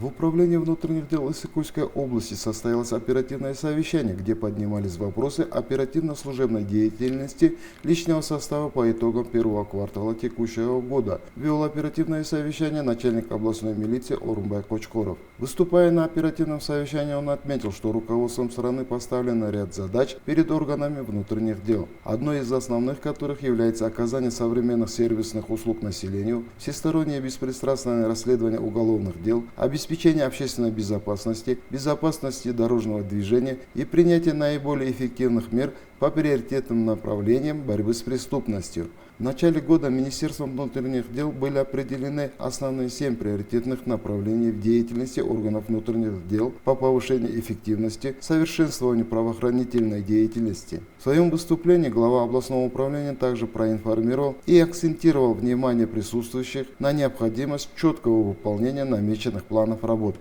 В Управлении внутренних дел Иссыкульской области состоялось оперативное совещание, где поднимались вопросы оперативно-служебной деятельности личного состава по итогам первого квартала текущего года. Вел оперативное совещание начальник областной милиции Орунбай Кочкоров. Выступая на оперативном совещании, он отметил, что руководством страны поставлен ряд задач перед органами внутренних дел, одной из основных которых является оказание современных сервисных услуг населению, всестороннее беспристрастное расследование уголовных дел, обеспечение общественной безопасности, безопасности дорожного движения и принятие наиболее эффективных мер по приоритетным направлениям борьбы с преступностью. В начале года Министерством внутренних дел были определены основные 7 приоритетных направлений в деятельности органов внутренних дел по повышению эффективности, совершенствованию правоохранительной деятельности. В своем выступлении глава областного управления также проинформировал и акцентировал внимание присутствующих на необходимость четкого выполнения намеченных планов работ.